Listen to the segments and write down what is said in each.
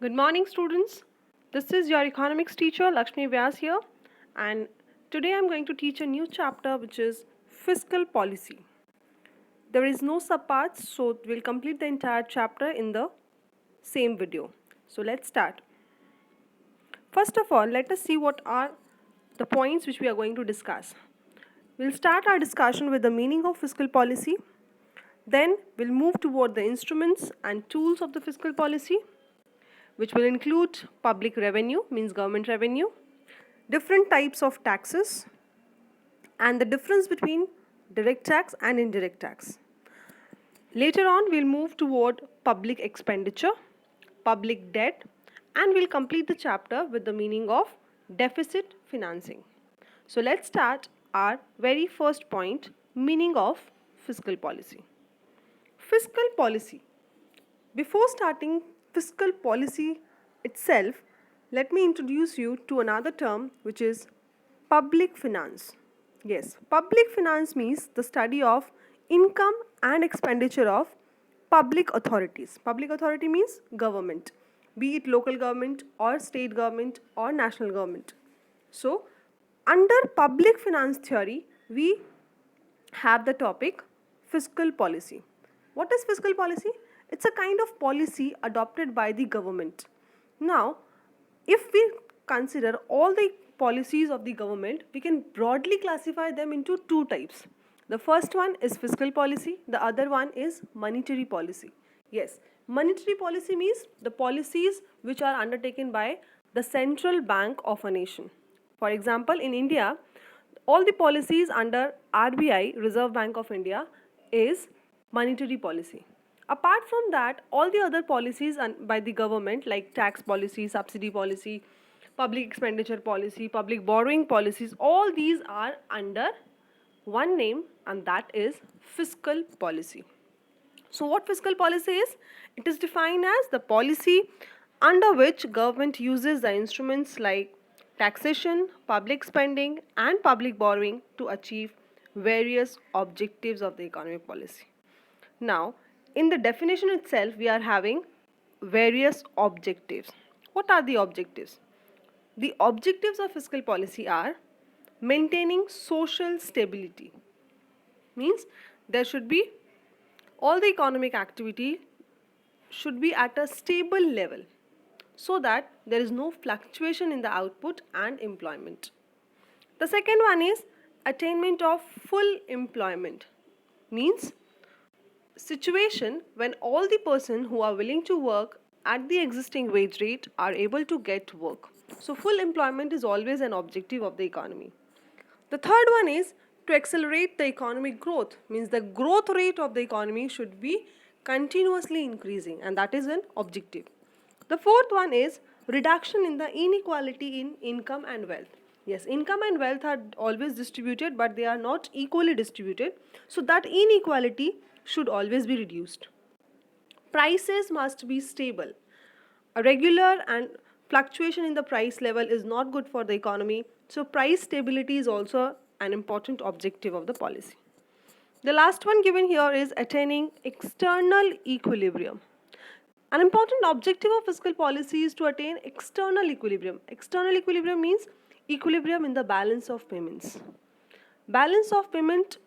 Good morning, students. This is your economics teacher Lakshmi Vyas here, and today I'm going to teach a new chapter which is fiscal policy. There is no subparts, so we'll complete the entire chapter in the same video. So let's start. First of all, let us see what are the points which we are going to discuss. We'll start our discussion with the meaning of fiscal policy. Then we'll move toward the instruments and tools of the fiscal policy, which will include public revenue, means government revenue, different types of taxes, and the difference between direct tax and indirect tax. Later on, we'll move toward public expenditure, public debt, and we'll complete the chapter with the meaning of deficit financing. So let's start our very first point, meaning of fiscal policy. Fiscal policy. Before starting fiscal policy itself, let me introduce you to another term which is public finance. Yes, public finance means the study of income and expenditure of public authorities. Public authority means government, be it local government or state government or national government. So, under public finance theory, we have the topic fiscal policy. What is fiscal policy? It's a kind of policy adopted by the government. Now, if we consider all the policies of the government, we can broadly classify them into two types. The first one is fiscal policy, the other one is monetary policy. Yes, monetary policy means the policies which are undertaken by the central bank of a nation. For example, in India, all the policies under RBI, Reserve Bank of India, is monetary policy. Apart from that, all the other policies by the government like tax policy, subsidy policy, public expenditure policy, public borrowing policies, all these are under one name, and that is fiscal policy. So what fiscal policy is? It is defined as the policy under which government uses the instruments like taxation, public spending and public borrowing to achieve various objectives of the economic policy. Now, in the definition itself, we are having various objectives. What are the objectives? The objectives of fiscal policy are maintaining social stability. Means there should be all the economic activity should be at a stable level so that there is no fluctuation in the output and employment. The second one is attainment of full employment. Means situation when all the person who are willing to work at the existing wage rate are able to get work. So full employment is always an objective of the economy. The third one is to accelerate the economic growth, means the growth rate of the economy should be continuously increasing, and that is an objective. The fourth one is reduction in the inequality in income and wealth. Yes, income and wealth are always distributed, but they are not equally distributed. So that inequality should always be reduced. Prices must be stable. A regular and fluctuation in the price level is not good for the economy. So price stability is also an important objective of the policy. The last one given here is attaining external equilibrium. An important objective of fiscal policy is to attain external equilibrium. External equilibrium means equilibrium in the balance of payments. Balance of payment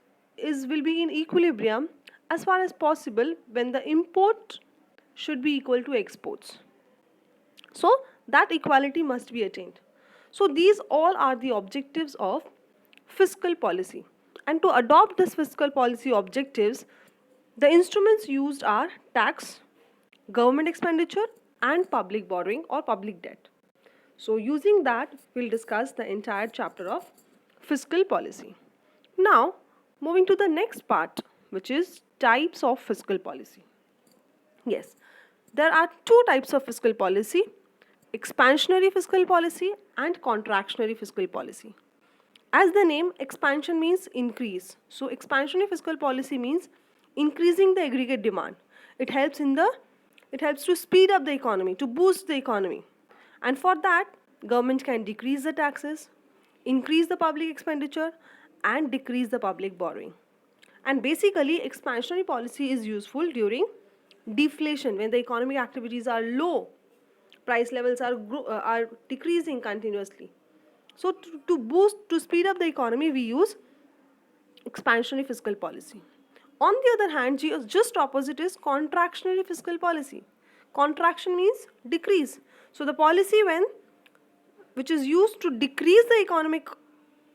will be in equilibrium as far as possible when the import should be equal to exports. So that equality must be attained. So these all are the objectives of fiscal policy. And to adopt this fiscal policy objectives, the instruments used are tax, government expenditure and public borrowing or public debt. So using that, we'll discuss the entire chapter of fiscal policy. Now, moving to the next part, which is types of fiscal policy. Yes, there are two types of fiscal policy: expansionary fiscal policy and contractionary fiscal policy. As the name, expansion means increase. So expansionary fiscal policy means increasing the aggregate demand. It helps to speed up the economy, to boost the economy. And for that, government can decrease the taxes, increase the public expenditure and decrease the public borrowing. And basically, expansionary policy is useful during deflation, when the economic activities are low price levels are decreasing continuously. So to speed up the economy, we use expansionary fiscal policy. On the other hand, just opposite is contractionary fiscal policy. Contraction means decrease. So the policy which is used to decrease the economic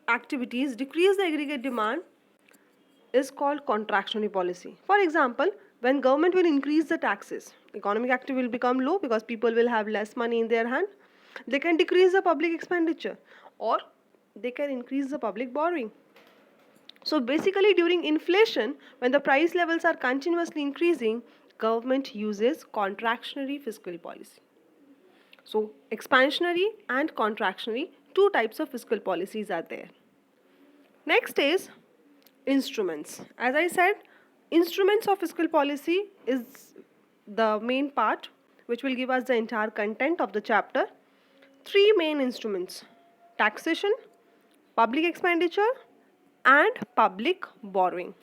activities, decrease the aggregate demand, is called contractionary policy. For example, when government will increase the taxes, economic activity will become low because people will have less money in their hand. They can decrease the public expenditure, or they can increase the public borrowing. So basically, during inflation, when the price levels are continuously increasing, government uses contractionary fiscal policy. So expansionary and contractionary, two types of fiscal policies are there. Next is instruments. As I said, instruments of fiscal policy is the main part which will give us the entire content of the chapter. Three main instruments: taxation, public expenditure, and public borrowing.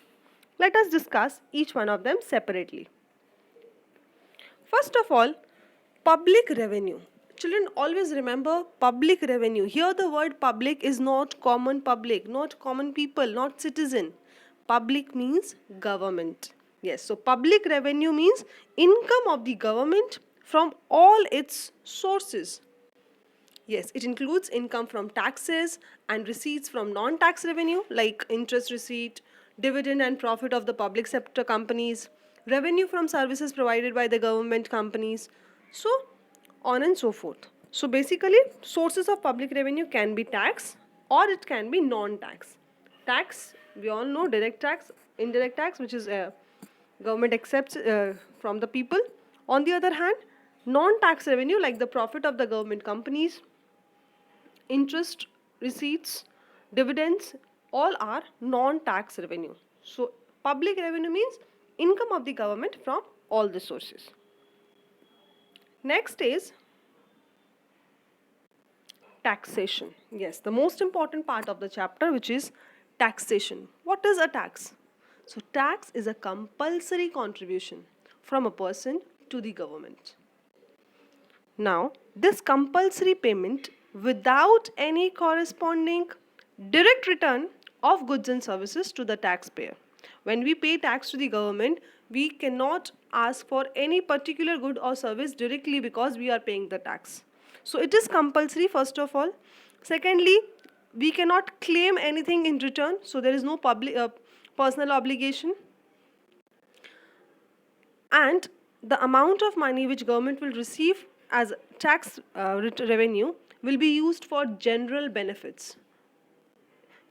Let us discuss each one of them separately. First of all, public revenue. Children, always remember public revenue. Here the word public is not common public, not common people, not citizen. Public means government. Yes, so public revenue means income of the government from all its sources. Yes, it includes income from taxes and receipts from non-tax revenue like interest receipt, dividend and profit of the public sector companies, revenue from services provided by the government companies, so on and so forth. So basically, sources of public revenue can be tax or it can be non-tax. Tax, we all know, direct tax, indirect tax, which is government accepts from the people. On the other hand, non-tax revenue like the profit of the government companies, interest receipts, dividends, all are non-tax revenue. So public revenue means income of the government from all the sources. Next is taxation. Yes, the most important part of the chapter, which is taxation. What is a tax? So tax is a compulsory contribution from a person to the government. Now, this compulsory payment without any corresponding direct return of goods and services to the taxpayer. When we pay tax to the government, we cannot ask for any particular good or service directly because we are paying the tax. So it is compulsory, first of all. Secondly, we cannot claim anything in return, so there is no personal obligation. And the amount of money which government will receive as tax revenue will be used for general benefits.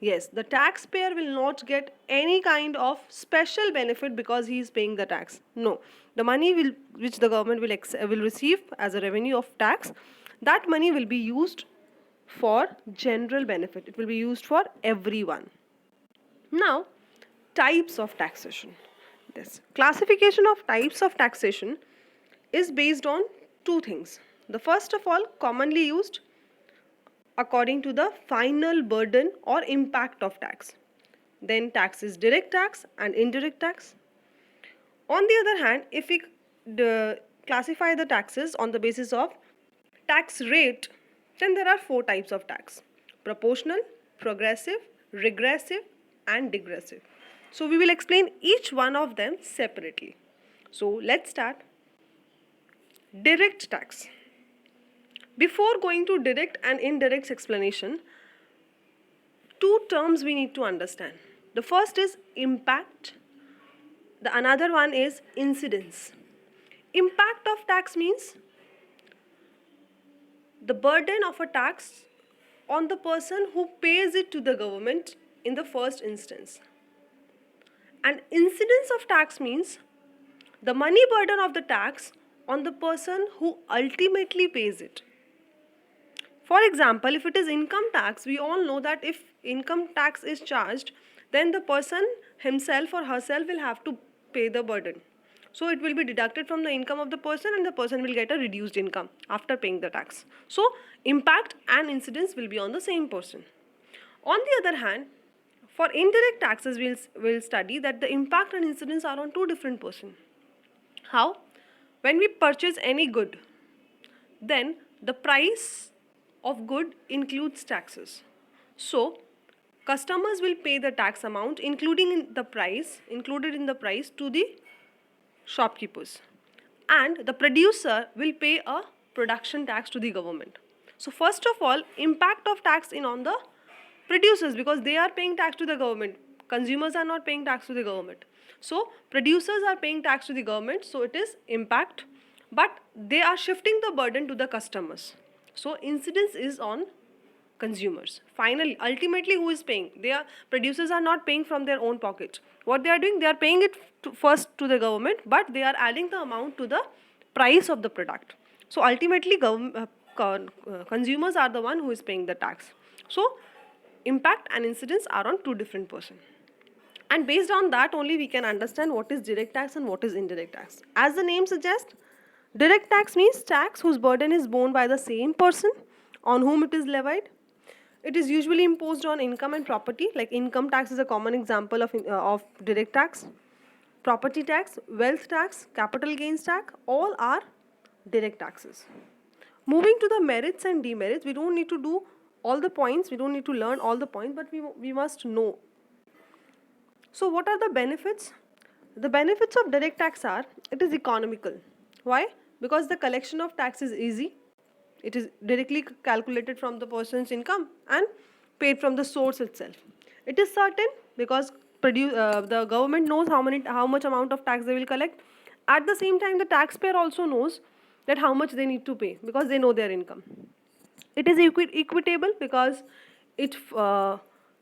Yes, the taxpayer will not get any kind of special benefit because he is paying the tax. No, the money which the government will receive as a revenue of tax, that money will be used for general benefit. It will be used for everyone. Now, types of taxation. This classification of types of taxation is based on two things. The first of all, commonly used according to the final burden or impact of tax. Then tax is direct tax and indirect tax. On the other hand, if we classify the taxes on the basis of tax rate, then there are four types of tax: proportional, progressive, regressive, and digressive. So we will explain each one of them separately. So let's start. Direct tax. Before going to direct and indirect explanation, two terms we need to understand. The first is impact. The another one is incidence. Impact of tax means the burden of a tax on the person who pays it to the government in the first instance. And incidence of tax means the money burden of the tax on the person who ultimately pays it. For example, if it is income tax, we all know that if income tax is charged, then the person himself or herself will have to pay the burden. So it will be deducted from the income of the person and the person will get a reduced income after paying the tax. So impact and incidence will be on the same person. On the other hand, for indirect taxes, we'll study that the impact and incidence are on two different persons. How? When we purchase any good, Then the price of good includes taxes. So customers will pay the tax amount included in the price to the shopkeepers, and the producer will pay a production tax to the government. So first of all, impact of tax in on the producers, because they are paying tax to the government. Consumers are not paying tax to the government. So producers are paying tax to the government, so it is impact, but they are shifting the burden to the customers. So incidence is on consumers. Finally, ultimately, who is paying? They are producers are not paying from their own pocket. What they are doing, they are paying it first to the government, but they are adding the amount to the price of the product. So ultimately, consumers are the one who is paying the tax. So impact and incidence are on two different person. And based on that only we can understand what is direct tax and what is indirect tax. As the name suggests, direct tax means tax whose burden is borne by the same person on whom it is levied. It is usually imposed on income and property, like income tax is a common example of direct tax. Property tax, wealth tax, capital gains tax, all are direct taxes. Moving to the merits and demerits, we don't need to do all the points, we don't need to learn all the points, but we must know. So what are the benefits? The benefits of direct tax are, it is economical. Why? Because the collection of tax is easy. It is directly calculated from the person's income and paid from the source itself. It is certain because the government knows how much amount of tax they will collect. At the same time, the taxpayer also knows that how much they need to pay because they know their income. It is equitable because it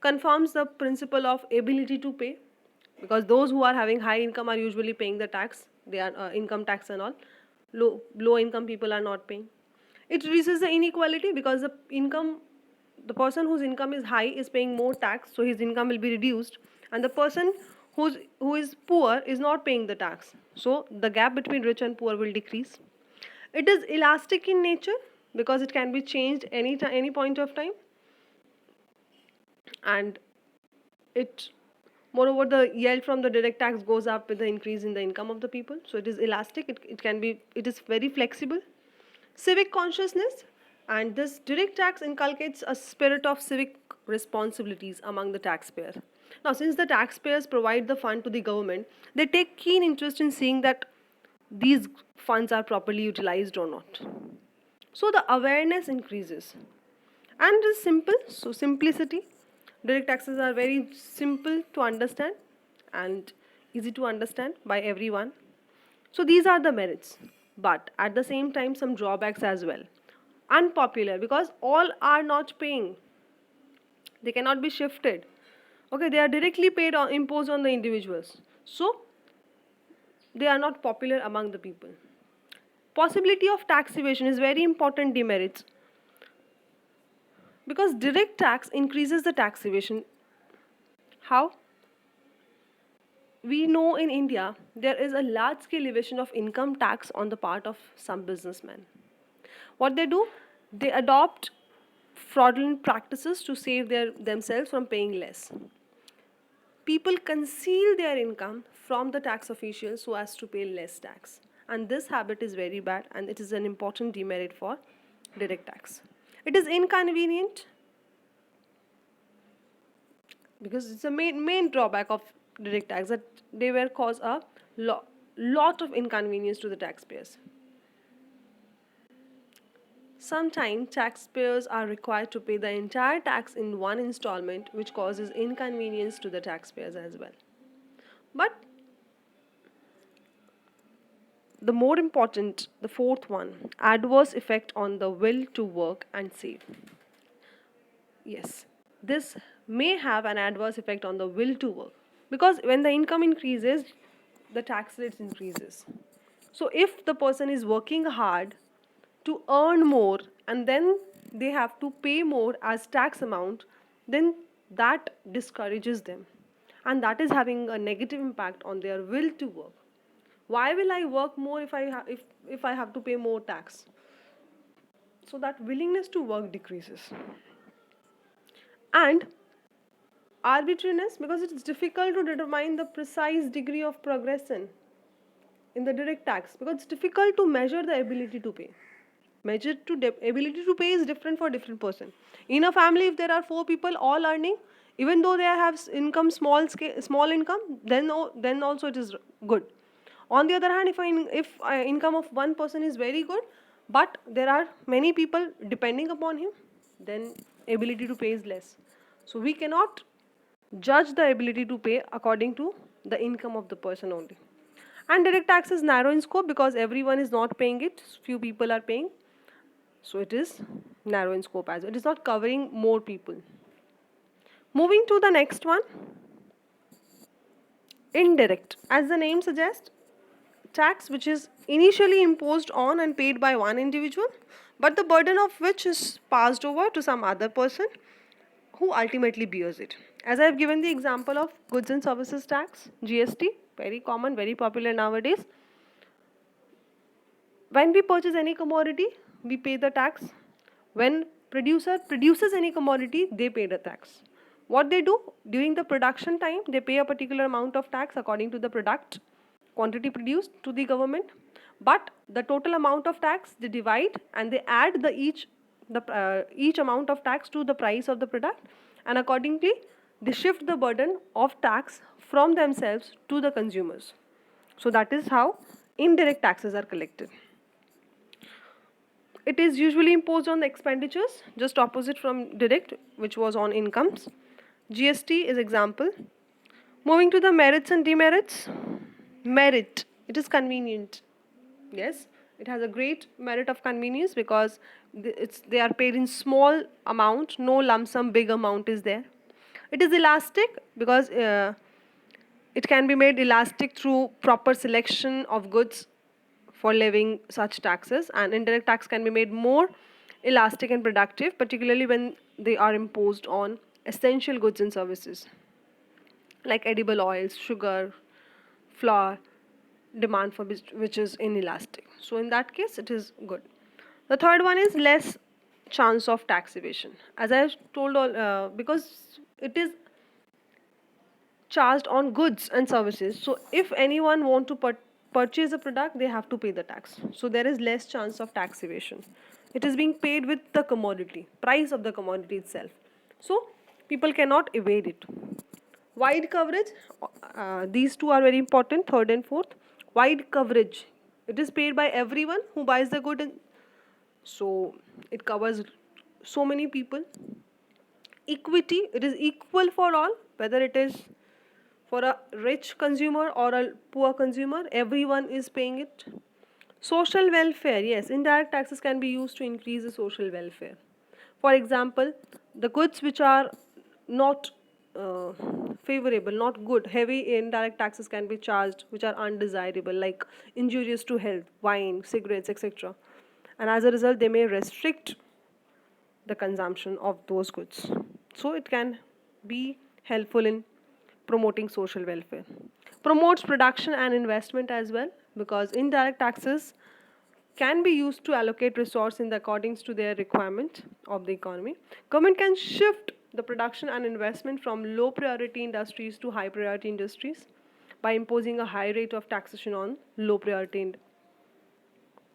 confirms the principle of ability to pay, because those who are having high income are usually paying the tax. They are income tax and all. Low income people are not paying. It reduces the inequality because the person whose income is high is paying more tax, so his income will be reduced, and the person who is poor is not paying the tax, so the gap between rich and poor will decrease. It is elastic in nature because it can be changed any point of time, and it moreover the yield from the direct tax goes up with the increase in the income of the people. So it is elastic. It is very flexible. Civic consciousness, and this direct tax inculcates a spirit of civic responsibilities among the taxpayers. Now, since the taxpayers provide the fund to the government, they take keen interest in seeing that these funds are properly utilized or not. So the awareness increases, and it is simple. So simplicity. Direct taxes are very simple to understand and easy to understand by everyone. So these are the merits, but at the same time some drawbacks as well. Unpopular because all are not paying. They cannot be shifted. Okay, they are directly paid or imposed on the individuals. So they are not popular among the people. Possibility of tax evasion is very important demerits, because direct tax increases the tax evasion. How? We know in India there is a large scale evasion of income tax on the part of some businessmen. What they do? They adopt fraudulent practices to save themselves from paying less. People conceal their income from the tax officials so as to pay less tax. And this habit is very bad, and it is an important demerit for direct tax. It is inconvenient because it's a main drawback of direct tax, that they will cause a lot of inconvenience to the taxpayers. Sometimes taxpayers are required to pay the entire tax in one installment, which causes inconvenience to the taxpayers as well. But the more important, the fourth one, adverse effect on the will to work and save. Yes, this may have an adverse effect on the will to work, because when the income increases, the tax rates increases. So if the person is working hard to earn more and then they have to pay more as tax amount, then that discourages them, and that is having a negative impact on their will to work. Why will I work more if I have to pay more tax? So that willingness to work decreases. And arbitrariness, because it's difficult to determine the precise degree of progression in the direct tax, because it's difficult to measure the ability to pay. Measured to ability to pay is different for different person. In a family, if there are four people all earning, even though they have income small income, then then also it is good. On the other hand, if income of one person is very good, but there are many people depending upon him, then ability to pay is less. So we cannot judge the ability to pay according to the income of the person only. And direct tax is narrow in scope because everyone is not paying it, few people are paying. So it is narrow in scope as well. It is not covering more people. Moving to the next one, indirect. As the name suggests, tax which is initially imposed on and paid by one individual, but the burden of which is passed over to some other person who ultimately bears it. As I have given the example of goods and services tax, GST, very common, very popular nowadays. When we purchase any commodity, we pay the tax. When producer produces any commodity, they pay the tax. What they do during the production time, they pay a particular amount of tax according to the product quantity produced to the government. But the total amount of tax they divide and they add each amount of tax to the price of the product, and accordingly they shift the burden of tax from themselves to the consumers. So that is how indirect taxes are collected. It is usually imposed on the expenditures, just opposite from direct, which was on incomes. GST is example. Moving to the merits and demerits. Merit, it is convenient. Yes, it has a great merit of convenience because they are paid in small amount, no lump sum big amount is there. It is elastic because it can be made elastic through proper selection of goods for levying such taxes, and indirect tax can be made more elastic and productive, particularly when they are imposed on essential goods and services like edible oils, sugar, flour, demand for which is inelastic. So in that case, it is good. The third one is less chance of tax evasion. As I have told because it is charged on goods and services. So if anyone want to purchase a product, they have to pay the tax. So there is less chance of tax evasion. It is being paid with the commodity, price of the commodity itself. So people cannot evade it. Wide coverage, these two are very important, third and fourth. Wide coverage, it is paid by everyone who buys the good, and so it covers so many people. Equity, it is equal for all, whether it is for a rich consumer or a poor consumer, everyone is paying it. Social welfare, yes, indirect taxes can be used to increase the social welfare. For example, the goods which are not favorable, not good, heavy indirect taxes can be charged which are undesirable, like injurious to health, wine, cigarettes, etc. And as a result, they may restrict the consumption of those goods. So it can be helpful in promoting social welfare. Promotes production and investment as well, because indirect taxes can be used to allocate resource in the accordance to their requirement of the economy. Government can shift the production and investment from low priority industries to high priority industries by imposing a high rate of taxation on low priority.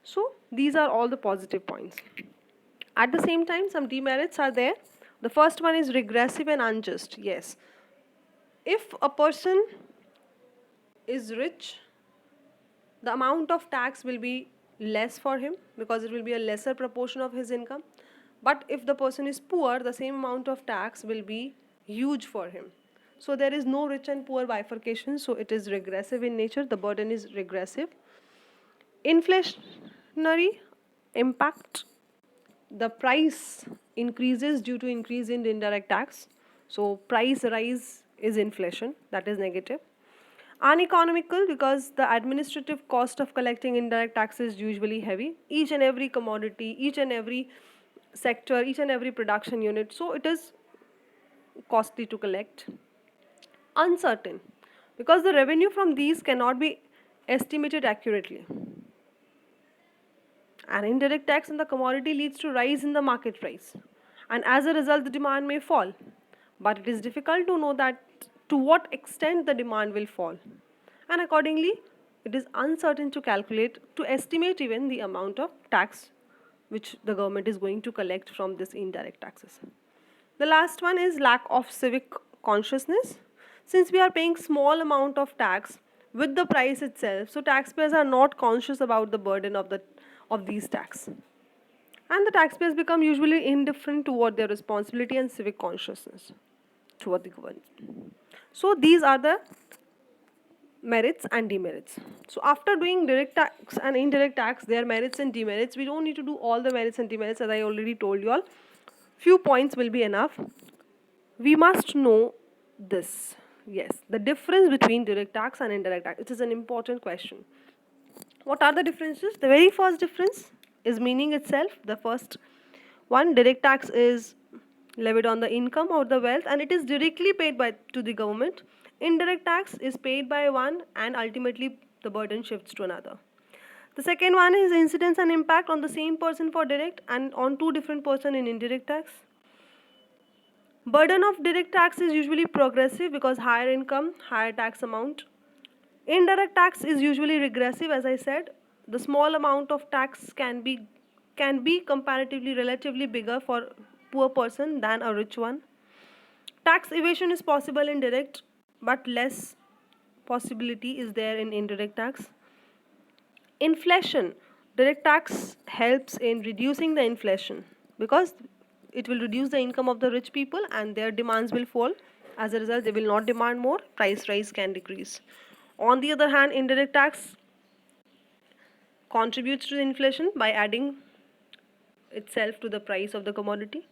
So these are all the positive points. At the same time, some demerits are there. The first one is regressive and unjust. Yes, if a person is rich, the amount of tax will be less for him because it will be a lesser proportion of his income. But if the person is poor, the same amount of tax will be huge for him. So there is no rich and poor bifurcation, so it is regressive in nature. The burden is regressive. Inflationary impact, the price increases due to increase in the indirect tax. So price rise is inflation, that is negative. Uneconomical, because the administrative cost of collecting indirect tax is usually heavy. Each and every commodity, each and every sector, each and every production unit, so it is costly to collect. Uncertain, because the revenue from these cannot be estimated accurately. An indirect tax on the commodity leads to rise in the market price, and as a result the demand may fall, but it is difficult to know that to what extent the demand will fall, and accordingly it is uncertain to calculate, to estimate even the amount of tax which the government is going to collect from this indirect taxes. The last one is lack of civic consciousness. Since we are paying small amount of tax with the price itself, so taxpayers are not conscious about the burden of these tax. And the taxpayers become usually indifferent toward their responsibility and civic consciousness toward the government. So these are the merits and demerits. So after doing direct tax and indirect tax, their merits and demerits, we don't need to do all the merits and demerits, as I already told you all. Few points will be enough. We must know this. Yes, the difference between direct tax and indirect tax. It is an important question. What are the differences? The very first difference is meaning itself. The first one, direct tax is levied on the income or the wealth, and it is directly paid to the government. Indirect tax is paid by one, and ultimately the burden shifts to another. The second one is incidence and impact on the same person for direct and on two different person in indirect tax. Burden of direct tax is usually progressive because higher income, higher tax amount. Indirect tax is usually regressive, as I said. The small amount of tax can be comparatively relatively bigger for poor person than a rich one. Tax evasion is possible in direct, but less possibility is there in indirect tax. Inflation. Direct tax helps in reducing the inflation because it will reduce the income of the rich people and their demands will fall. As a result, they will not demand more, price rise can decrease. On the other hand, indirect tax contributes to the inflation by adding itself to the price of the commodity.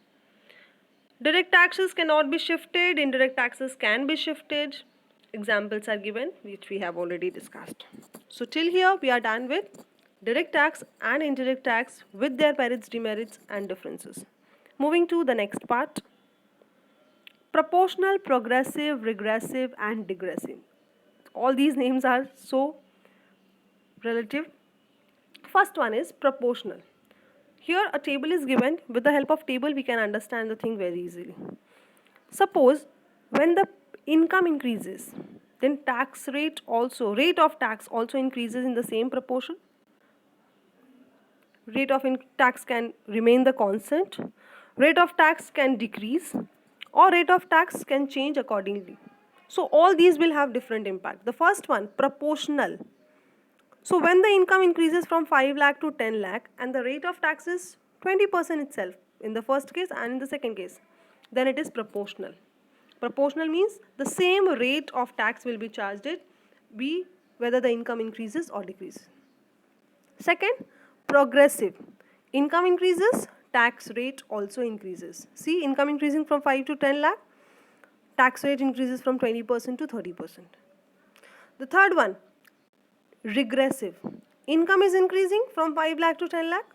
Direct taxes cannot be shifted, indirect taxes can be shifted. Examples are given, which we have already discussed. So till here we are done with direct tax and indirect tax with their merits, demerits and differences. Moving to the next part. Proportional, progressive, regressive and digressive. All these names are so relative. First one is proportional. Here a table is given. With the help of table we can understand the thing very easily. Suppose when the income increases, then rate of tax also increases in the same proportion. Rate of tax can remain the constant. Rate of tax can decrease or rate of tax can change accordingly. So all these will have different impact. The first one, proportional. So when the income increases from 5 lakh to 10 lakh and the rate of tax is 20% itself in the first case and in the second case, then it is proportional. Proportional means the same rate of tax will be charged be whether the income increases or decreases. Second, progressive. Income increases, tax rate also increases. See, income increasing from 5 to 10 lakh, tax rate increases from 20% to 30%. The third one, regressive. Income is increasing from 5 lakh to 10 lakh.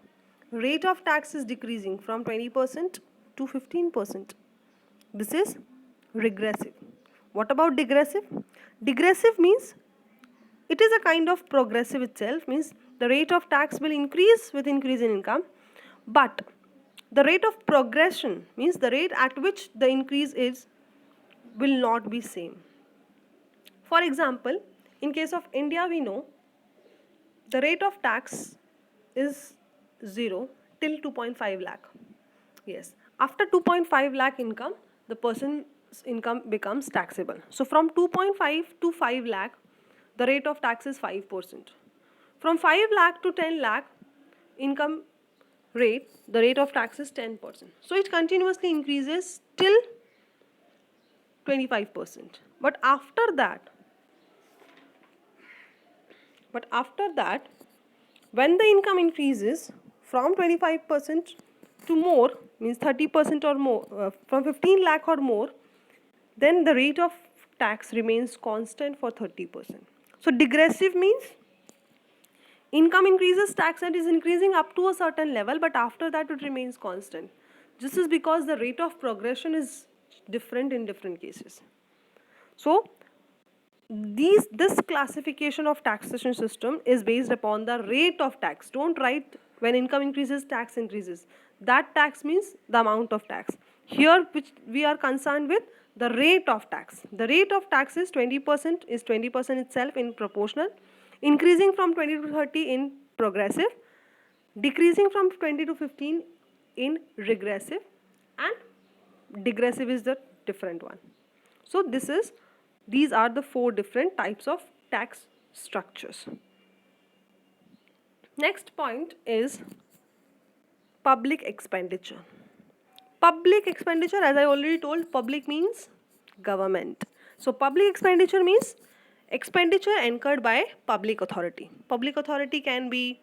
Rate of tax is decreasing from 20% to 15%. This is regressive. What about digressive? Digressive means it is a kind of progressive itself, means the rate of tax will increase with increase in income, but the rate of progression means the rate at which the increase is will not be same. For example, in case of India, we know the rate of tax is 0 till 2.5 lakh. Yes, after 2.5 lakh income, the person's income becomes taxable. So from 2.5 to 5 lakh, the rate of tax is 5%. From 5 lakh to 10 lakh income rate, the rate of tax is 10%. So it continuously increases till 25%. But after that, when the income increases from 25% to more, means 30% or more, from 15 lakh or more, then the rate of tax remains constant for 30%. So digressive means income increases, tax rate is increasing up to a certain level, but after that it remains constant. This is because the rate of progression is different in different cases. So this classification of taxation system is based upon the rate of tax. Don't write when income increases, tax increases. That tax means the amount of tax. Here which we are concerned with the rate of tax. The rate of tax is 20% itself in proportional, increasing from 20 to 30 in progressive. decreasing from 20 to 15 in regressive, and digressive is the different one. So these are the four different types of tax structures. Next point is public expenditure. Public expenditure, as I already told, public means government. So public expenditure means expenditure incurred by public authority. Public authority can be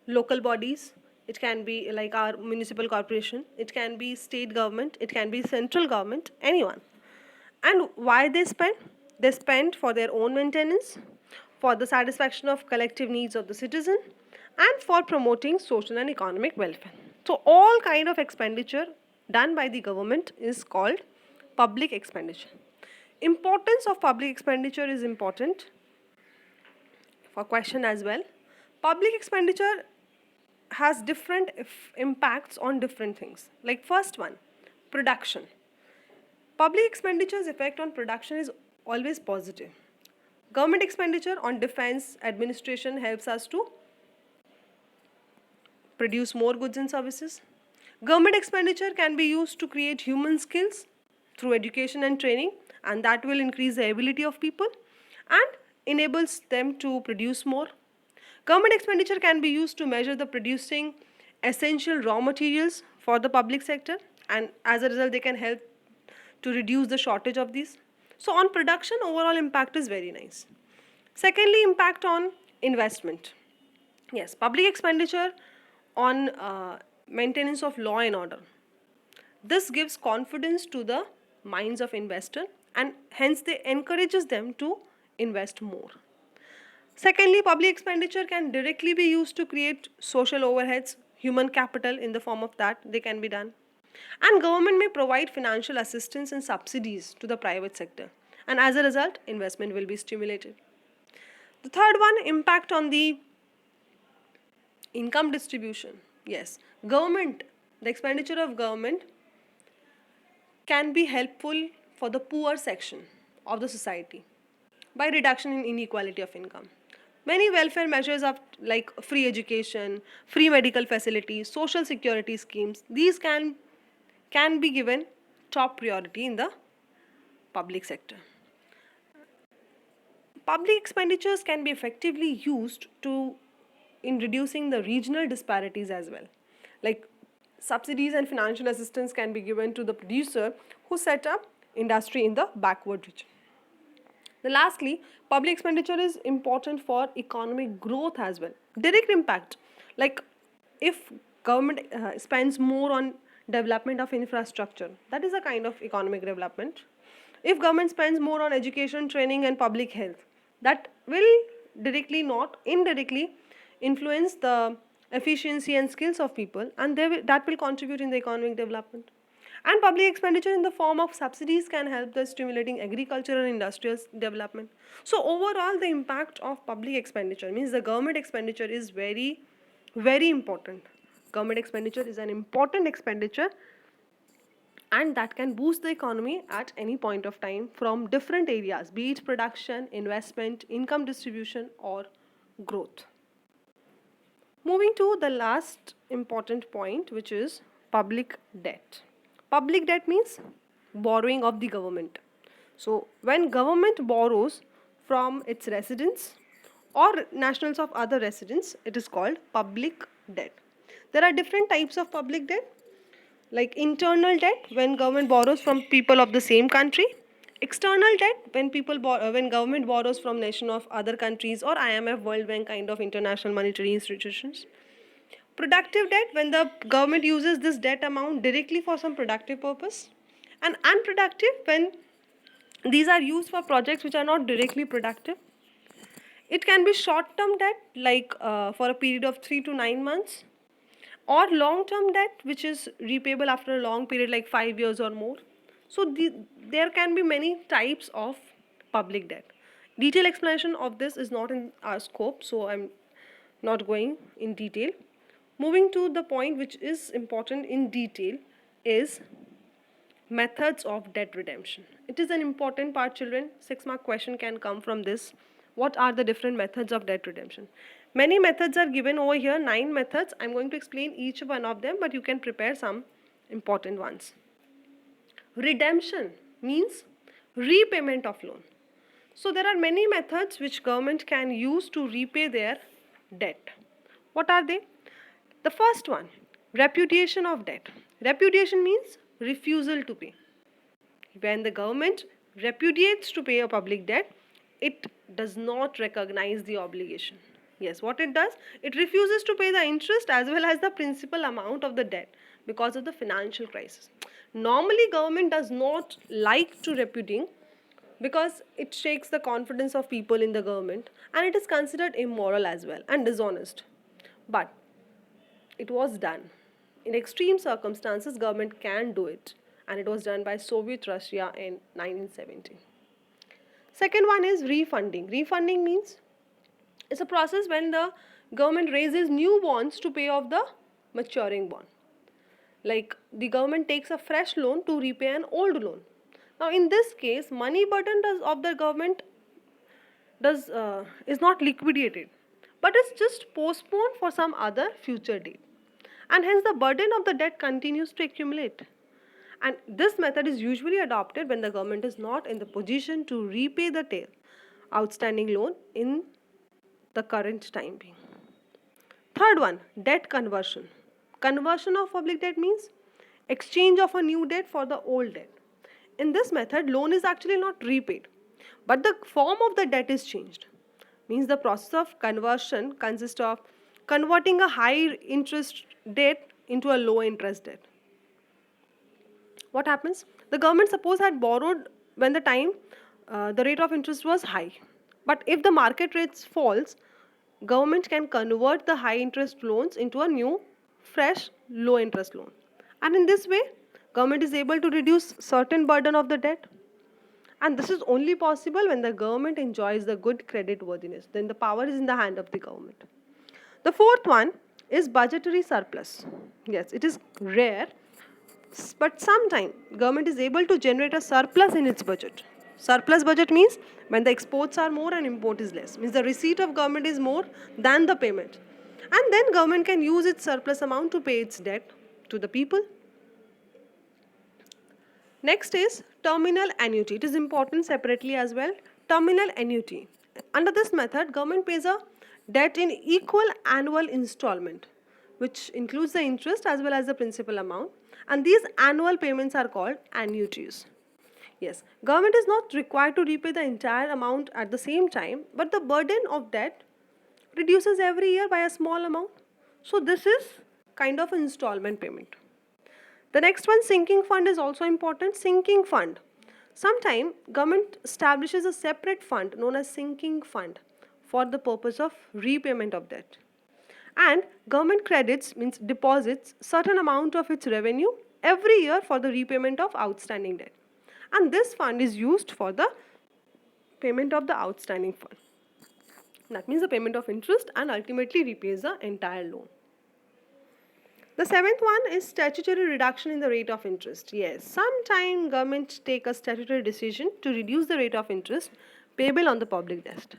local bodies, it can be like our municipal corporation, it can be state government, it can be central government, anyone. And why they spend? They spend for their own maintenance, for the satisfaction of collective needs of the citizen, and for promoting social and economic welfare. So all kind of expenditure done by the government is called public expenditure. Importance of public expenditure is important for question as well. Public expenditure has different impacts on different things. Like first one, production. Public expenditure's effect on production is always positive. Government expenditure on defense administration helps us to produce more goods and services. Government expenditure can be used to create human skills through education and training, and that will increase the ability of people and enables them to produce more. Government expenditure can be used to measure the producing essential raw materials for the public sector, and as a result they can help to reduce the shortage of these. So on production, overall impact is very nice. Secondly, impact on investment. Yes, public expenditure on maintenance of law and order. This gives confidence to the minds of investor, and hence they encourages them to invest more. Secondly, public expenditure can directly be used to create social overheads, human capital in the form of that they can be done. And government may provide financial assistance and subsidies to the private sector, and as a result investment will be stimulated. The third one, impact on the income distribution. Yes, government, the expenditure of government can be helpful for the poor section of the society by reduction in inequality of income. Many welfare measures of like free education, free medical facilities, social security schemes, these can be given top priority in the public sector. Public expenditures can be effectively used to in reducing the regional disparities as well. Like subsidies and financial assistance can be given to the producer who set up industry in the backward region. Lastly, public expenditure is important for economic growth as well. Direct impact, like if government spends more on development of infrastructure, that is a kind of economic development. If government spends more on education, training and public health, that will directly not indirectly influence the efficiency and skills of people, and that will contribute in the economic development. And public expenditure in the form of subsidies can help the stimulating agricultural and industrial development. So overall the impact of public expenditure means the government expenditure is very, very important. Government expenditure is an important expenditure, and that can boost the economy at any point of time from different areas, be it production, investment, income distribution or growth. Moving to the last important point, which is public debt. Public debt means borrowing of the government. So when government borrows from its residents or nationals of other residents, it is called public debt. There are different types of public debt, like internal debt when government borrows from people of the same country, external debt when when government borrows from nation of other countries or IMF, World Bank kind of international monetary institutions. Productive debt when the government uses this debt amount directly for some productive purpose, and unproductive when these are used for projects which are not directly productive. It can be short term debt like for a period of 3 to 9 months, or long term debt which is repayable after a long period like 5 years or more. So there can be many types of public debt. Detailed explanation of this is not in our scope, so I'm not going in detail. Moving to the point which is important in detail is methods of debt redemption. It is an important part, children. 6-mark question can come from this. What are the different methods of debt redemption? Many methods are given over here, 9 methods. I'm going to explain each one of them, but you can prepare some important ones. Redemption means repayment of loan. So there are many methods which government can use to repay their debt. What are they? The first one, repudiation of debt. Repudiation means refusal to pay. When the government repudiates to pay a public debt, it does not recognize the obligation. Yes, what it does, it refuses to pay the interest as well as the principal amount of the debt because of the financial crisis. Normally, government does not like to repudiate because it shakes the confidence of people in the government, and it is considered immoral as well and dishonest. But it was done. In extreme circumstances, government can do it, and it was done by Soviet Russia in 1970. Second one is refunding. Refunding means it's a process when the government raises new bonds to pay off the maturing bond. Like the government takes a fresh loan to repay an old loan. Now, in this case, money burden of the government is not liquidated, but it's just postponed for some other future date, and hence the burden of the debt continues to accumulate. And this method is usually adopted when the government is not in the position to repay the outstanding loan in the current time being. Third one, debt conversion. Conversion of public debt means exchange of a new debt for the old debt. In this method, loan is actually not repaid, but the form of the debt is changed. Means the process of conversion consists of converting a high interest debt into a low interest debt. What happens? The government suppose had borrowed when the rate of interest was high. But if the market rates falls, government can convert the high interest loans into a new, fresh, low interest loan. And in this way, government is able to reduce certain burden of the debt. And this is only possible when the government enjoys the good credit worthiness. Then the power is in the hand of the government. The fourth one is budgetary surplus. Yes, it is rare, but sometimes government is able to generate a surplus in its budget. Surplus budget means when the exports are more and import is less. Means the receipt of government is more than the payment. And then government can use its surplus amount to pay its debt to the people. Next is terminal annuity. It is important separately as well. Terminal annuity. Under this method, government pays a debt in equal annual installment, which includes the interest as well as the principal amount. And these annual payments are called annuities. Yes, government is not required to repay the entire amount at the same time, but the burden of debt reduces every year by a small amount. So this is kind of an installment payment. The next one, sinking fund, is also important. Sinking fund. Sometimes government establishes a separate fund known as sinking fund for the purpose of repayment of debt. And government credits means deposits certain amount of its revenue every year for the repayment of outstanding debt. And this fund is used for the payment of the outstanding fund. That means the payment of interest and ultimately repays the entire loan. The seventh one is statutory reduction in the rate of interest. Yes, sometime government take a statutory decision to reduce the rate of interest payable on the public debt.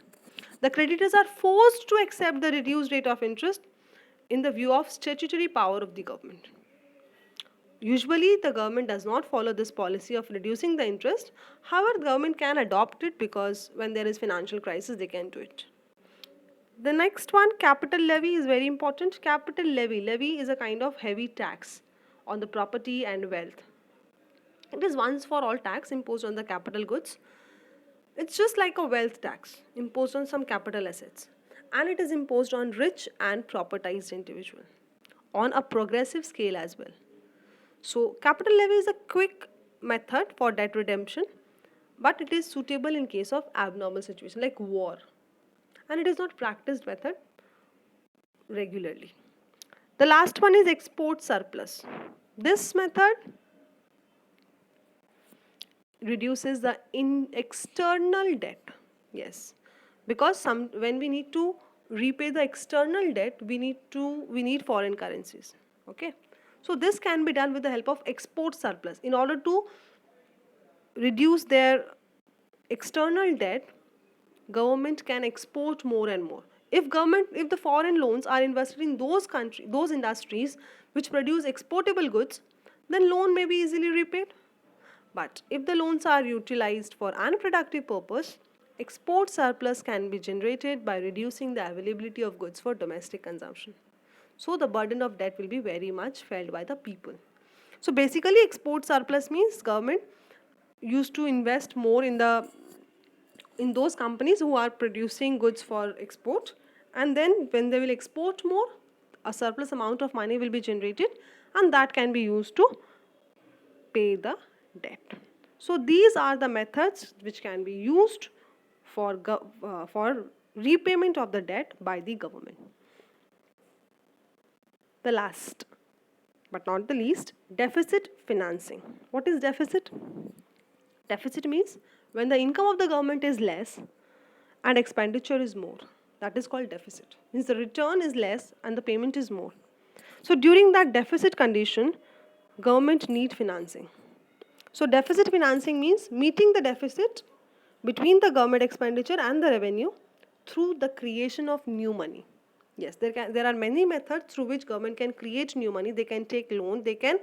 The creditors are forced to accept the reduced rate of interest in the view of statutory power of the government. Usually, the government does not follow this policy of reducing the interest. However, the government can adopt it because when there is financial crisis, they can do it. The next one, capital levy, is very important. Capital levy. Levy is a kind of heavy tax on the property and wealth. It is once for all tax imposed on the capital goods. It's just like a wealth tax imposed on some capital assets. And it is imposed on rich and propertized individual on a progressive scale as well. So capital levy is a quick method for debt redemption, but it is suitable in case of abnormal situation like war. And it is not practiced method regularly. The last one is export surplus. This method reduces the external debt. Yes, because when we need to repay the external debt, we need foreign currencies. Okay, so this can be done with the help of export surplus. In order to reduce their external debt, government can export more and more. If the foreign loans are invested in those industries which produce exportable goods, then loan may be easily repaid. But if the loans are utilized for unproductive purpose, export surplus can be generated by reducing the availability of goods for domestic consumption. So the burden of debt will be very much felt by the people. So basically export surplus means government used to invest more in those companies who are producing goods for export, and then when they will export more, a surplus amount of money will be generated, and that can be used to pay the debt. So these are the methods which can be used for repayment of the debt by the government. The last but not the least, deficit financing. What is deficit? Deficit means when the income of the government is less and expenditure is more. That is called deficit. Means the return is less and the payment is more. So during that deficit condition, government need financing. So deficit financing means meeting the deficit between the government expenditure and the revenue through the creation of new money. Yes, there are many methods through which government can create new money. They can take loan, they can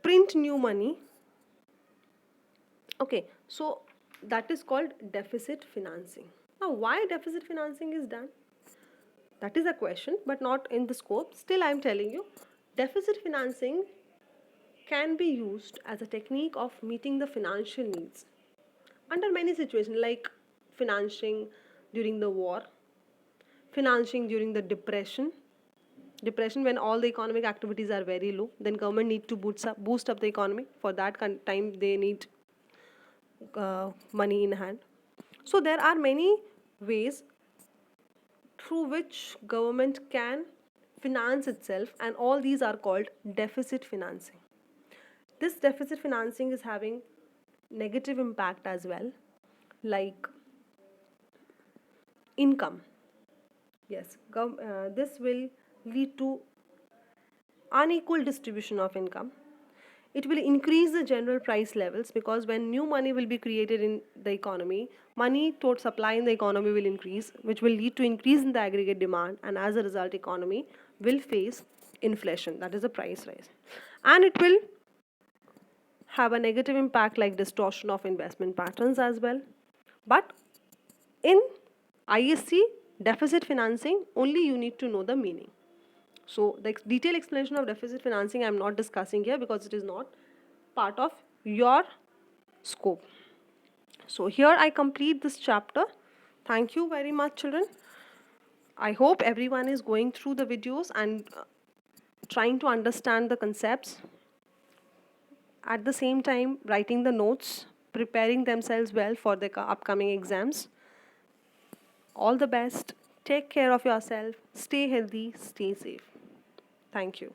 print new money. Okay, so that is called deficit financing. Now, why deficit financing is done? That is a question, but not in the scope. Still, I am telling you, deficit financing can be used as a technique of meeting the financial needs under many situations, like financing during the war, financing during the depression when all the economic activities are very low, then government need to boost up the economy. For that time they need money in hand. So there are many ways through which government can finance itself, and all these are called deficit financing. This deficit financing is having negative impact as well, like income. Yes, this will lead to unequal distribution of income. It will increase the general price levels, because when new money will be created in the economy, money towards supply in the economy will increase, which will lead to increase in the aggregate demand, and as a result economy will face inflation, that is a price rise. And it will have a negative impact like distortion of investment patterns as well. But in ISC deficit financing, only you need to know the meaning. So the detailed explanation of deficit financing I am not discussing here because it is not part of your scope. So here I complete this chapter. Thank you very much, children. I hope everyone is going through the videos and trying to understand the concepts. At the same time, writing the notes, preparing themselves well for the upcoming exams. All the best. Take care of yourself. Stay healthy. Stay safe. Thank you.